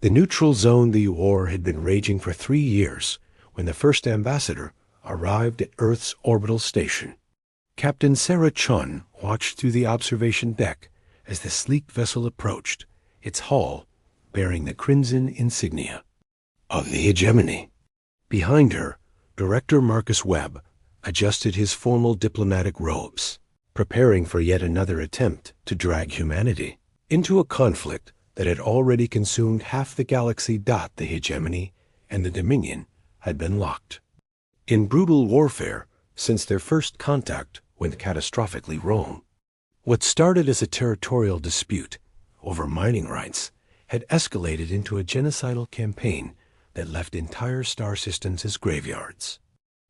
The neutral zone, the war, had been raging for 3 years when the first ambassador arrived at Earth's orbital station. Captain Sarah Chun watched through the observation deck as the sleek vessel approached, its hull bearing the crimson insignia of the hegemony. Behind her, Director Marcus Webb adjusted his formal diplomatic robes, preparing for yet another attempt to drag humanity into a conflict that had already consumed half the galaxy. The hegemony and the Dominion had been locked in brutal warfare since their first contact went catastrophically wrong. What started as a territorial dispute over mining rights had escalated into a genocidal campaign that left entire star systems as graveyards.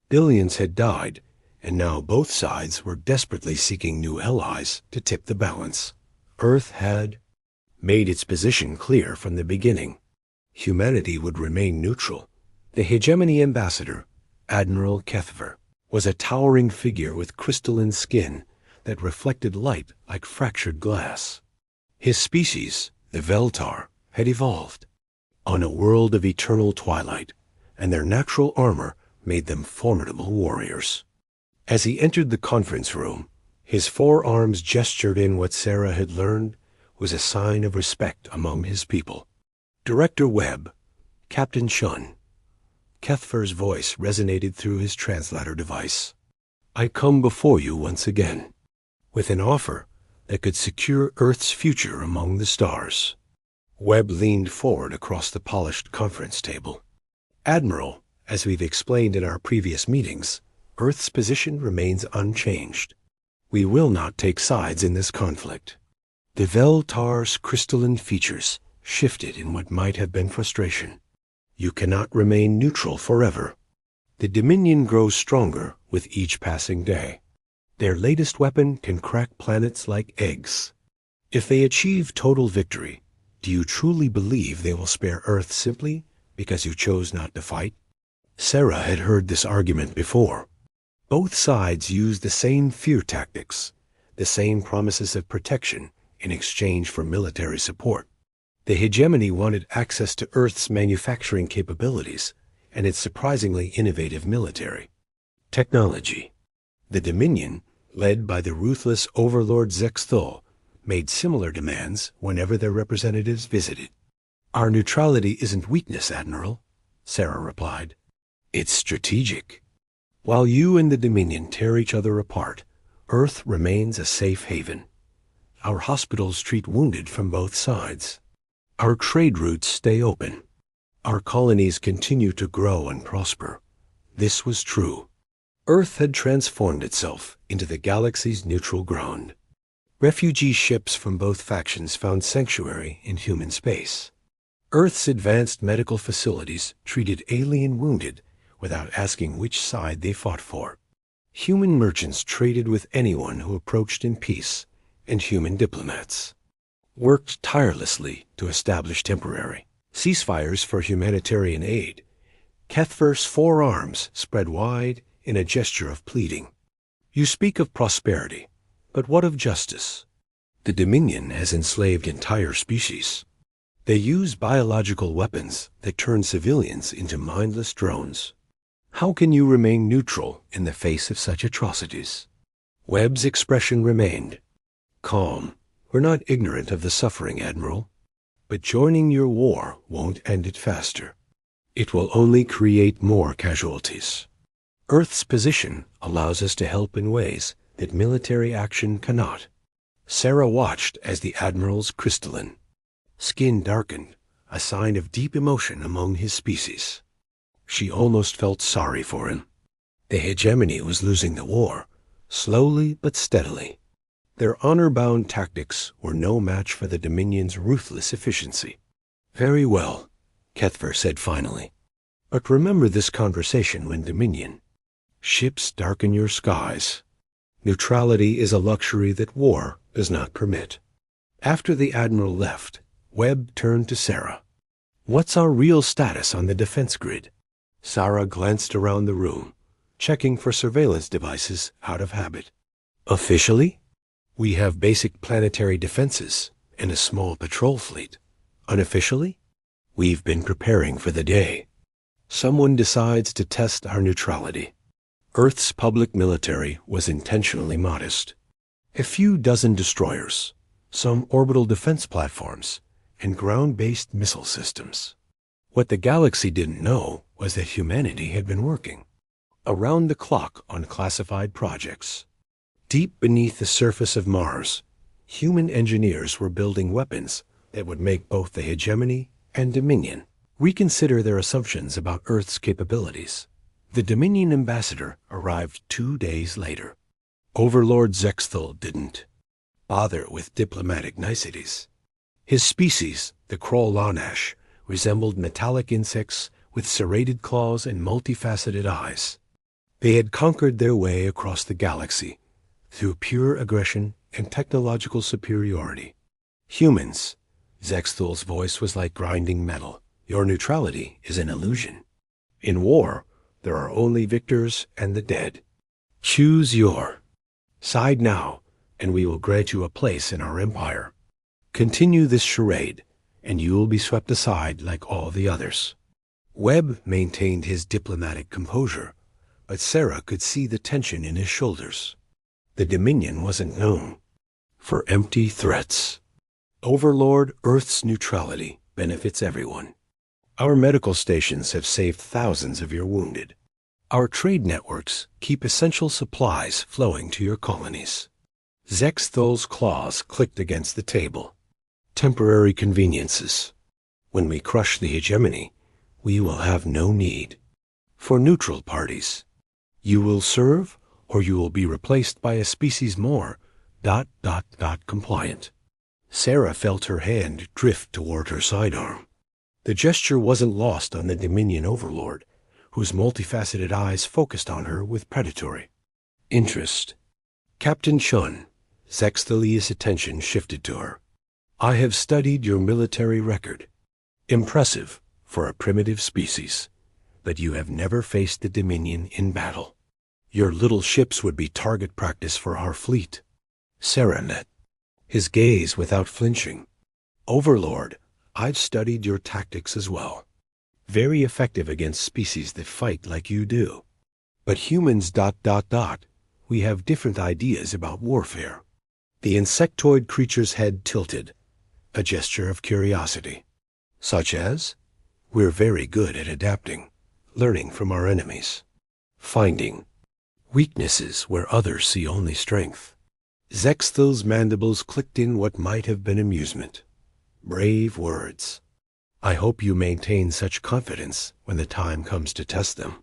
Billions had died, and now both sides were desperately seeking new allies to tip the balance. Earth had made its position clear from the beginning. Humanity would remain neutral. The hegemony ambassador, Admiral Kethver, was a towering figure with crystalline skin that reflected light like fractured glass. His species, the Veltar, had evolved on a world of eternal twilight, and their natural armor made them formidable warriors. As he entered the conference room, his forearms gestured in what Sarah had learned was a sign of respect among his people. Director Webb, Captain Chun. Kethver's voice resonated through his translator device. I come before you once again, with an offer that could secure Earth's future among the stars. Webb leaned forward across the polished conference table. Admiral, as we've explained in our previous meetings, Earth's position remains unchanged. We will not take sides in this conflict. The Veltar's crystalline features shifted in what might have been frustration. You cannot remain neutral forever. The Dominion grows stronger with each passing day. Their latest weapon can crack planets like eggs. If they achieve total victory, do you truly believe they will spare Earth simply because you chose not to fight? Sarah had heard this argument before. Both sides used the same fear tactics, the same promises of protection in exchange for military support. The hegemony wanted access to Earth's manufacturing capabilities and its surprisingly innovative military technology. The Dominion, led by the ruthless overlord Zexthol, made similar demands whenever their representatives visited. Our neutrality isn't weakness, Admiral, Sarah replied. It's strategic. While you and the Dominion tear each other apart, Earth remains a safe haven. Our hospitals treat wounded from both sides. Our trade routes stay open. Our colonies continue to grow and prosper. This was true. Earth had transformed itself into the galaxy's neutral ground. Refugee ships from both factions found sanctuary in human space. Earth's advanced medical facilities treated alien wounded without asking which side they fought for. Human merchants traded with anyone who approached in peace, and human diplomats worked tirelessly to establish temporary ceasefires for humanitarian aid. Kethver's forearms spread wide in a gesture of pleading. You speak of prosperity, but what of justice? The Dominion has enslaved entire species. They use biological weapons that turn civilians into mindless drones. How can you remain neutral in the face of such atrocities? Webb's expression remained calm. We're not ignorant of the suffering, Admiral, but joining your war won't end it faster. It will only create more casualties. Earth's position allows us to help in ways that military action cannot. Sarah watched as the Admiral's crystalline skin darkened, a sign of deep emotion among his species. She almost felt sorry for him. The hegemony was losing the war, slowly but steadily. Their honor-bound tactics were no match for the Dominion's ruthless efficiency. Very well, Kethver said finally. But remember this conversation when Dominion. Ships darken your skies. Neutrality is a luxury that war does not permit. After the Admiral left, Webb turned to Sarah. What's our real status on the defense grid? Sarah glanced around the room, checking for surveillance devices out of habit. Officially, we have basic planetary defenses and a small patrol fleet. Unofficially, We've been preparing for the day. Someone decides to test our neutrality. Earth's public military was intentionally modest. A few dozen destroyers, some orbital defense platforms, and ground-based missile systems. What the galaxy didn't know was that humanity had been working around the clock on classified projects. Deep beneath the surface of Mars, human engineers were building weapons that would make both the hegemony and Dominion reconsider their assumptions about Earth's capabilities. The Dominion ambassador arrived 2 days later. Overlord Zexthal didn't bother with diplomatic niceties. His species, the Kroll-Lanash, resembled metallic insects with serrated claws and multifaceted eyes. They had conquered their way across the galaxy through pure aggression and technological superiority. Humans, Zexthal's voice was like grinding metal. Your neutrality is an illusion. In war, there are only victors and the dead. Choose your side now, and we will grant you a place in our empire. Continue this charade, and you will be swept aside like all the others. Webb maintained his diplomatic composure, but Sarah could see the tension in his shoulders. The Dominion wasn't known for empty threats. Overlord Earth's neutrality benefits everyone. Our medical stations have saved thousands of your wounded. Our trade networks keep essential supplies flowing to your colonies. Zexthal's claws clicked against the table. Temporary conveniences. When we crush the hegemony, we will have no need for neutral parties. You will serve, or you will be replaced by a species more ... compliant. Sarah felt her hand drift toward her sidearm. The gesture wasn't lost on the Dominion overlord, whose multifaceted eyes focused on her with predatory interest. Captain Chun, Zexthalia's attention shifted to her. I have studied your military record. Impressive for a primitive species, but you have never faced the Dominion in battle. Your little ships would be target practice for our fleet. Sarah met his gaze without flinching. Overlord, I've studied your tactics as well. Very effective against species that fight like you do. But humans ... we have different ideas about warfare. The insectoid creature's head tilted, a gesture of curiosity. Such as, we're very good at adapting, learning from our enemies, finding weaknesses where others see only strength. Zexthal's mandibles clicked in what might have been amusement. Brave words. I hope you maintain such confidence when the time comes to test them.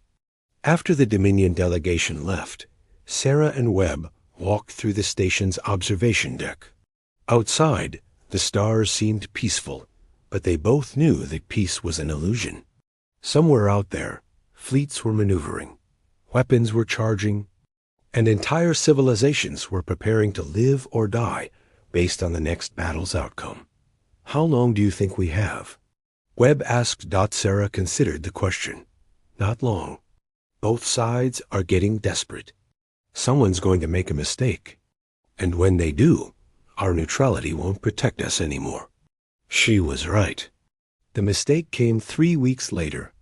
After the Dominion delegation left, Sarah and Webb walked through the station's observation deck. Outside, the stars seemed peaceful, but they both knew that peace was an illusion. Somewhere out there, fleets were maneuvering, weapons were charging, and entire civilizations were preparing to live or die based on the next battle's outcome. How long do you think we have? Webb asked. Sarah considered the question. Not long. Both sides are getting desperate. Someone's going to make a mistake. And when they do, our neutrality won't protect us anymore. She was right. The mistake came 3 weeks later.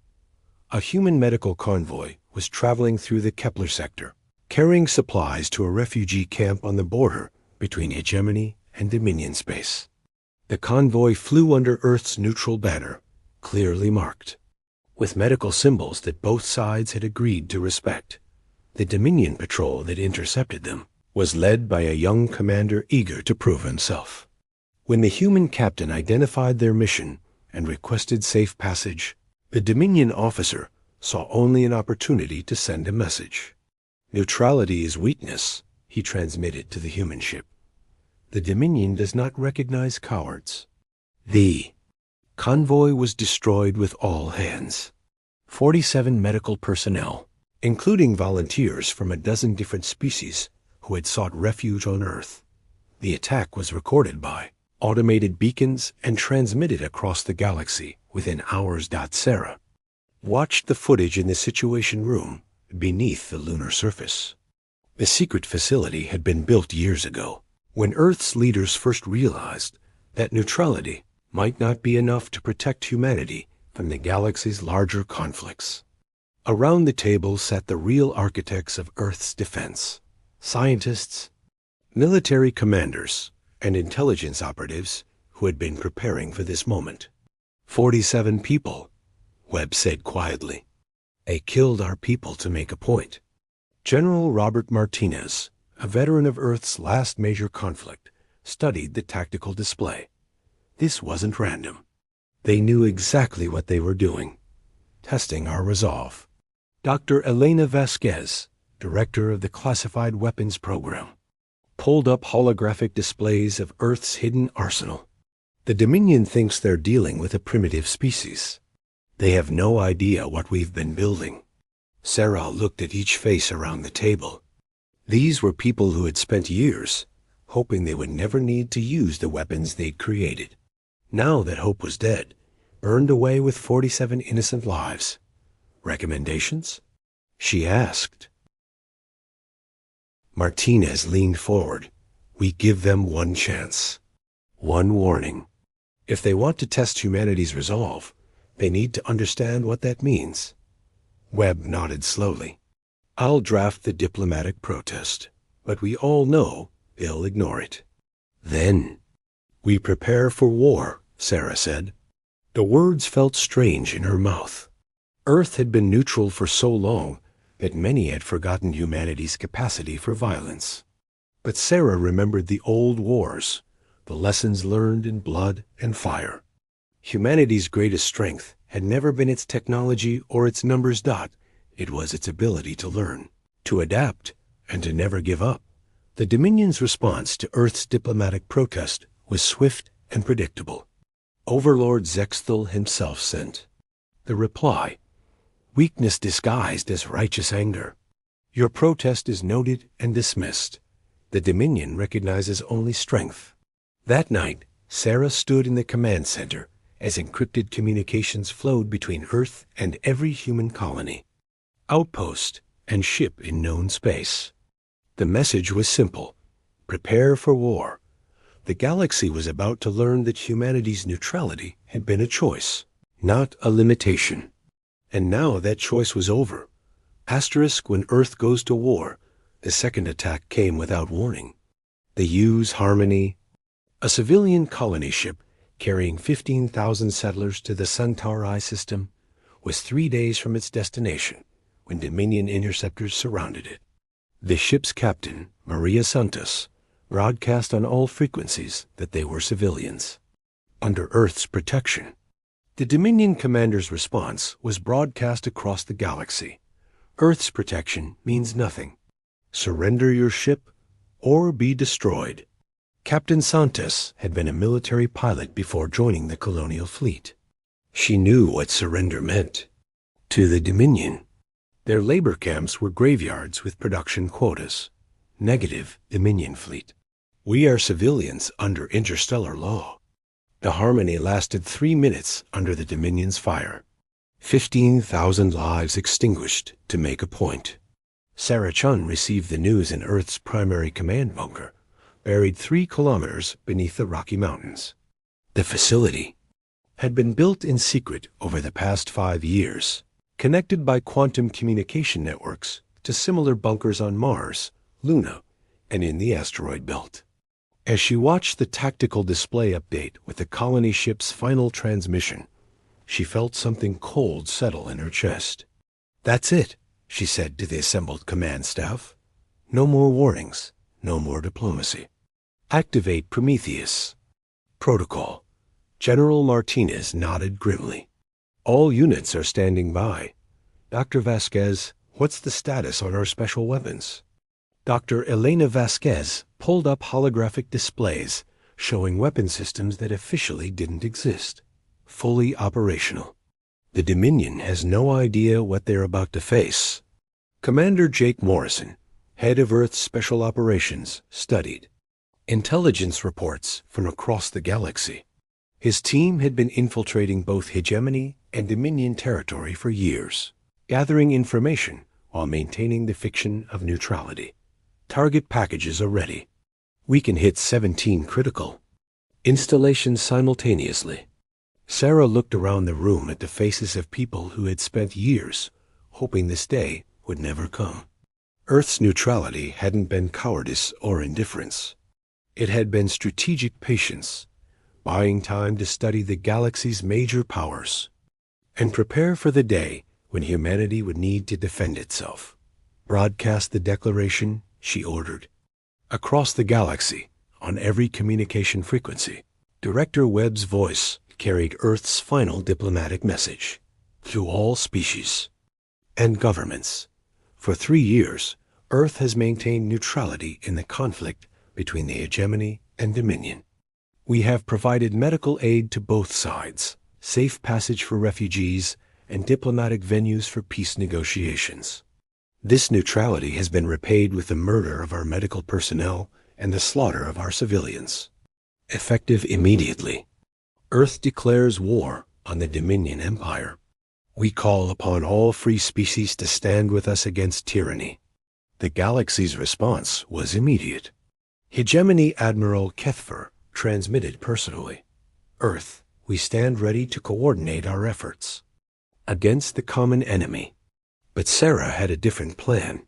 A human medical convoy was traveling through the Kepler sector, carrying supplies to a refugee camp on the border between hegemony and Dominion space. The convoy flew under Earth's neutral banner, clearly marked, with medical symbols that both sides had agreed to respect. The Dominion patrol that intercepted them was led by a young commander eager to prove himself. When the human captain identified their mission and requested safe passage, the Dominion officer saw only an opportunity to send a message. Neutrality is weakness, he transmitted to the human ship. The Dominion does not recognize cowards. The convoy was destroyed with all hands. 47 medical personnel, including volunteers from a dozen different species who had sought refuge on Earth. The attack was recorded by automated beacons and transmitted across the galaxy within hours. Sarah watched the footage in the Situation Room beneath the lunar surface. The secret facility had been built years ago, when Earth's leaders first realized that neutrality might not be enough to protect humanity from the galaxy's larger conflicts. Around the table sat the real architects of Earth's defense: scientists, military commanders, and intelligence operatives who had been preparing for this moment. 47 people, Webb said quietly. They killed our people to make a point. General Robert Martinez, a veteran of Earth's last major conflict, studied the tactical display. This wasn't random. They knew exactly what they were doing, testing our resolve. Dr. Elena Vasquez, director of the Classified Weapons Program, pulled up holographic displays of Earth's hidden arsenal. The Dominion thinks they're dealing with a primitive species. They have no idea what we've been building. Sarah looked at each face around the table. These were people who had spent years hoping they would never need to use the weapons they'd created. Now that hope was dead, burned away with 47 innocent lives. Recommendations? She asked. Martinez leaned forward. We give them one chance. One warning. If they want to test humanity's resolve, they need to understand what that means. Webb nodded slowly. I'll draft the diplomatic protest, but we all know they'll ignore it. Then, we prepare for war, Sarah said. The words felt strange in her mouth. Earth had been neutral for so long that many had forgotten humanity's capacity for violence. But Sarah remembered the old wars, the lessons learned in blood and fire. Humanity's greatest strength had never been its technology or its numbers. It was its ability to learn, to adapt, and to never give up. The Dominion's response to Earth's diplomatic protest was swift and predictable. Overlord Zexthal himself sent the reply: weakness disguised as righteous anger. Your protest is noted and dismissed. The Dominion recognizes only strength. That night, Sarah stood in the command center as encrypted communications flowed between Earth and every human colony, outpost, and ship in known space. The message was simple: prepare for war. The galaxy was about to learn that humanity's neutrality had been a choice, not a limitation. And now that choice was over. Asterisk, when Earth goes to war, the second attack came without warning. The Hughes Harmony, a civilian colony ship carrying 15,000 settlers to the Centauri system, was 3 days from its destination when Dominion interceptors surrounded it. The ship's captain, Maria Santos, broadcast on all frequencies that they were civilians, under Earth's protection. The Dominion commander's response was broadcast across the galaxy. Earth's protection means nothing. Surrender your ship or be destroyed. Captain Santos had been a military pilot before joining the colonial fleet. She knew what surrender meant. To the Dominion, their labor camps were graveyards with production quotas. Negative, Dominion fleet. We are civilians under interstellar law. The Harmony lasted 3 minutes under the Dominion's fire. 15,000 lives extinguished to make a point. Sarah Chun received the news in Earth's primary command bunker, buried 3 kilometers beneath the Rocky Mountains. The facility had been built in secret over the past 5 years, connected by quantum communication networks to similar bunkers on Mars, Luna, and in the asteroid belt. As she watched the tactical display update with the colony ship's final transmission, she felt something cold settle in her chest. That's it, she said to the assembled command staff. No more warnings, no more diplomacy. Activate Prometheus. Protocol. General Martinez nodded grimly. All units are standing by. Dr. Vasquez, what's the status on our special weapons? Dr. Elena Vasquez pulled up holographic displays showing weapon systems that officially didn't exist. Fully operational. The Dominion has no idea what they're about to face. Commander Jake Morrison, head of Earth's Special Operations, studied intelligence reports from across the galaxy. His team had been infiltrating both hegemony and Dominion territory for years, gathering information while maintaining the fiction of neutrality. Target packages are ready. We can hit 17 critical. Installations simultaneously. Sarah looked around the room at the faces of people who had spent years hoping this day would never come. Earth's neutrality hadn't been cowardice or indifference. It had been strategic patience, buying time to study the galaxy's major powers and prepare for the day when humanity would need to defend itself. Broadcast the declaration, she ordered. Across the galaxy, on every communication frequency, Director Webb's voice carried Earth's final diplomatic message to all species and governments. For 3 years, Earth has maintained neutrality in the conflict between the hegemony and dominion. We have provided medical aid to both sides, safe passage for refugees, and diplomatic venues for peace negotiations. This neutrality has been repaid with the murder of our medical personnel and the slaughter of our civilians. Effective immediately, Earth declares war on the Dominion Empire. We call upon all free species to stand with us against tyranny. The galaxy's response was immediate. Hegemony Admiral Kethfer transmitted personally. Earth, we stand ready to coordinate our efforts against the common enemy. But Sarah had a different plan.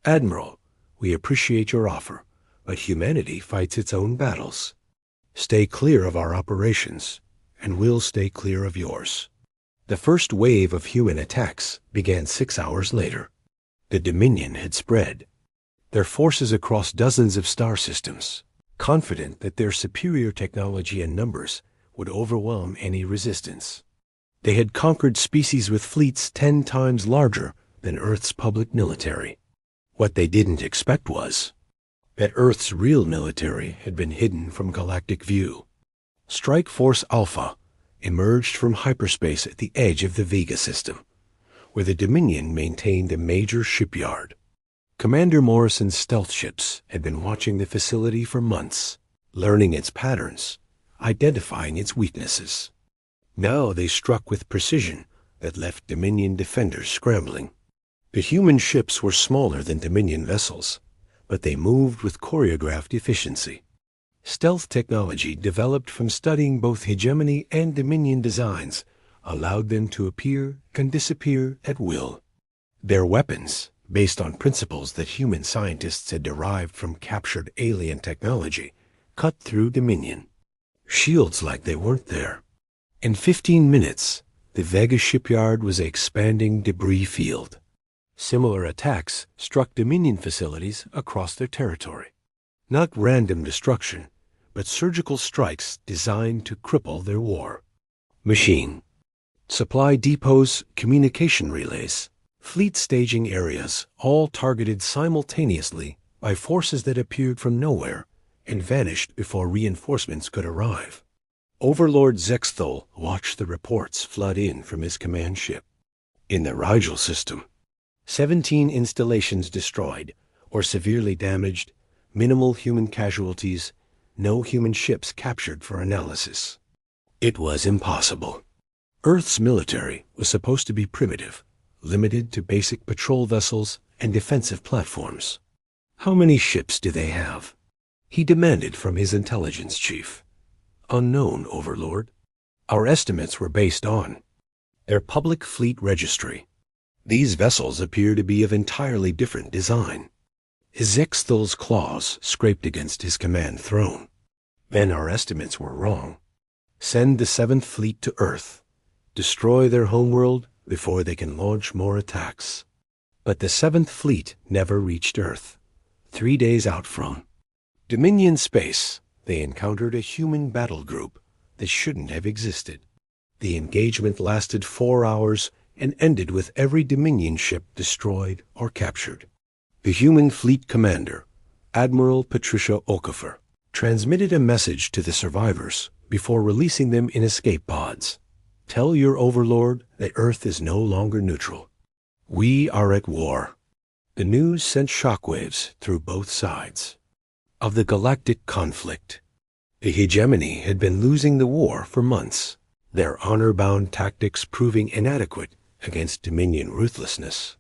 Admiral, we appreciate your offer, but humanity fights its own battles. Stay clear of our operations, and we'll stay clear of yours. The first wave of human attacks began 6 hours later. The Dominion had spread, their forces across dozens of star systems, confident that their superior technology and numbers would overwhelm any resistance. They had conquered species with fleets 10 times larger than Earth's public military. What they didn't expect was that Earth's real military had been hidden from galactic view. Strike Force Alpha emerged from hyperspace at the edge of the Vega system, where the Dominion maintained a major shipyard. Commander Morrison's stealth ships had been watching the facility for months, learning its patterns, identifying its weaknesses. Now they struck with precision that left Dominion defenders scrambling. The human ships were smaller than Dominion vessels, but they moved with choreographed efficiency. Stealth technology developed from studying both hegemony and Dominion designs allowed them to appear and disappear at will. Their weapons, based on principles that human scientists had derived from captured alien technology, cut through Dominion. Shields like they weren't there. In 15 minutes, the Vega shipyard was an expanding debris field. Similar attacks struck Dominion facilities across their territory. Not random destruction, but surgical strikes designed to cripple their war. Machine. Supply depots, communication relays, fleet staging areas, all targeted simultaneously by forces that appeared from nowhere and vanished before reinforcements could arrive. Overlord Zexthol watched the reports flood in from his command ship. In the Rigel system, 17 installations destroyed or severely damaged, minimal human casualties, no human ships captured for analysis. It was impossible. Earth's military was supposed to be primitive, limited to basic patrol vessels and defensive platforms. How many ships do they have? He demanded from his intelligence chief. Unknown, Overlord. Our estimates were based on their public fleet registry. These vessels appear to be of entirely different design. Zexthel's claws scraped against his command throne. Then our estimates were wrong. Send the 7th Fleet to Earth. Destroy their homeworld before they can launch more attacks. But the 7th Fleet never reached Earth. 3 days out from Dominion space, they encountered a human battle group that shouldn't have existed. The engagement lasted 4 hours and ended with every Dominion ship destroyed or captured. The human fleet commander, Admiral Patricia Okafor, transmitted a message to the survivors before releasing them in escape pods. Tell your overlord that Earth is no longer neutral. We are at war. The news sent shockwaves through both sides of the galactic conflict. The hegemony had been losing the war for months, their honor-bound tactics proving inadequate against Dominion ruthlessness.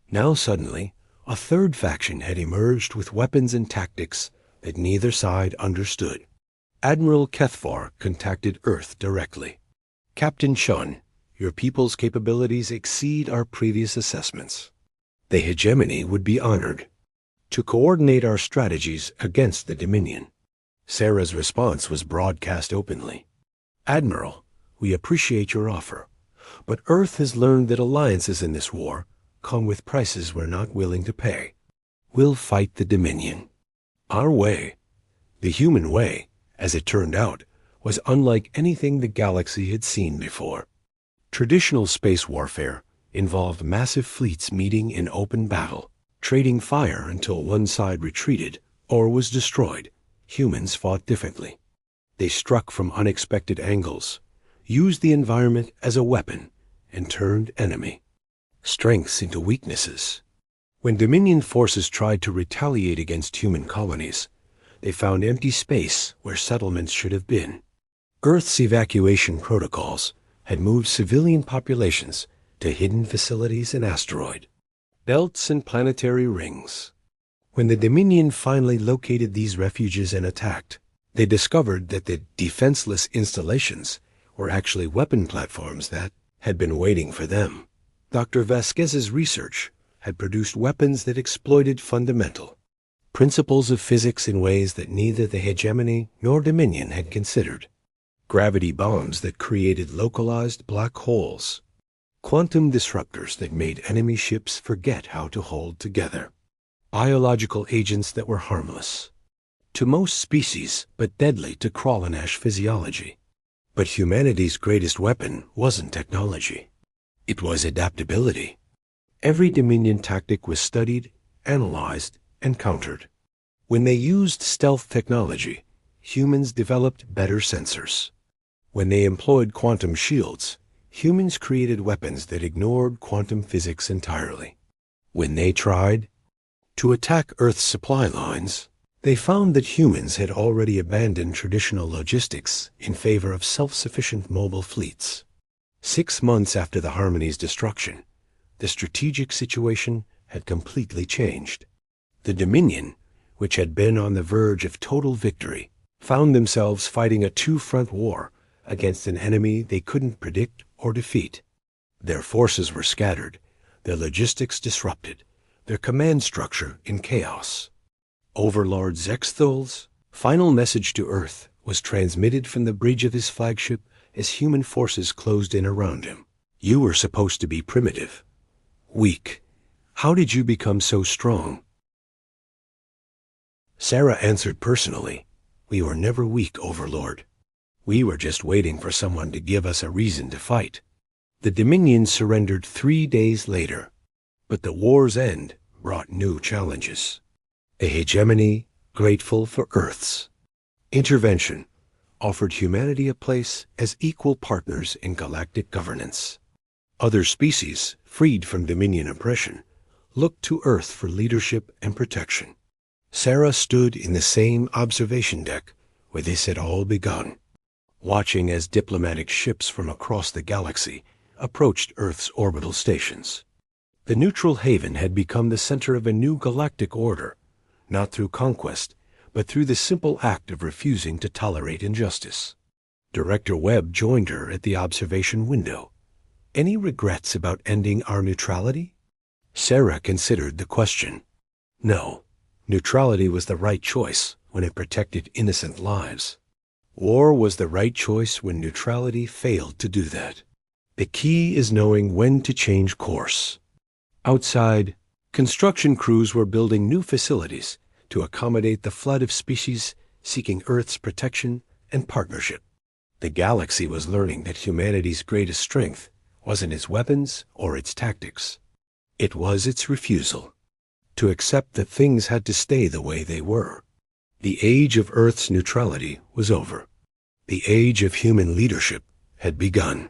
Now suddenly, a third faction had emerged with weapons and tactics that neither side understood. Admiral Kethvar contacted Earth directly. Captain Chun, your people's capabilities exceed our previous assessments. The hegemony would be honored to coordinate our strategies against the Dominion. Sarah's response was broadcast openly. Admiral, we appreciate your offer, but Earth has learned that alliances in this war come with prices we're not willing to pay. We'll fight the Dominion. Our way, the human way, as it turned out, was unlike anything the galaxy had seen before. Traditional space warfare involved massive fleets meeting in open battle, trading fire until one side retreated or was destroyed. Humans fought differently. They struck from unexpected angles, used the environment as a weapon, and turned enemy strengths into weaknesses. When Dominion forces tried to retaliate against human colonies, they found empty space where settlements should have been. Earth's evacuation protocols had moved civilian populations to hidden facilities and asteroid belts and planetary rings. When the Dominion finally located these refuges and attacked, they discovered that the defenseless installations were actually weapon platforms that had been waiting for them. Dr. Vasquez's research had produced weapons that exploited fundamental principles of physics in ways that neither the hegemony nor Dominion had considered. Gravity bombs that created localized black holes, quantum disruptors that made enemy ships forget how to hold together, biological agents that were harmless to most species but deadly to Krallanash physiology. But humanity's greatest weapon wasn't technology. It was adaptability. Every Dominion tactic was studied, analyzed, and countered. When they used stealth technology, humans developed better sensors. When they employed quantum shields, humans created weapons that ignored quantum physics entirely. When they tried to attack Earth's supply lines, they found that humans had already abandoned traditional logistics in favor of self-sufficient mobile fleets. 6 months after the Harmony's destruction, the strategic situation had completely changed. The Dominion, which had been on the verge of total victory, found themselves fighting a two-front war against an enemy they couldn't predict or defeat. Their forces were scattered, their logistics disrupted, their command structure in chaos. Overlord Zexthol's final message to Earth was transmitted from the bridge of his flagship as human forces closed in around him. You were supposed to be primitive, weak. How did you become so strong? Sarah answered personally, we were never weak, Overlord. We were just waiting for someone to give us a reason to fight. The Dominion surrendered 3 days later, but the war's end brought new challenges. A hegemony grateful for Earth's intervention offered humanity a place as equal partners in galactic governance. Other species, freed from Dominion oppression, looked to Earth for leadership and protection. Sarah stood in the same observation deck where this had all begun, watching as diplomatic ships from across the galaxy approached Earth's orbital stations. The neutral haven had become the center of a new galactic order, not through conquest, but through the simple act of refusing to tolerate injustice. Director Webb joined her at the observation window. Any regrets about ending our neutrality? Sarah considered the question. No, neutrality was the right choice when it protected innocent lives. War was the right choice when neutrality failed to do that. The key is knowing when to change course. Outside, construction crews were building new facilities to accommodate the flood of species seeking Earth's protection and partnership. The galaxy was learning that humanity's greatest strength wasn't its weapons or its tactics. It was its refusal to accept that things had to stay the way they were. The age of Earth's neutrality was over. The age of human leadership had begun.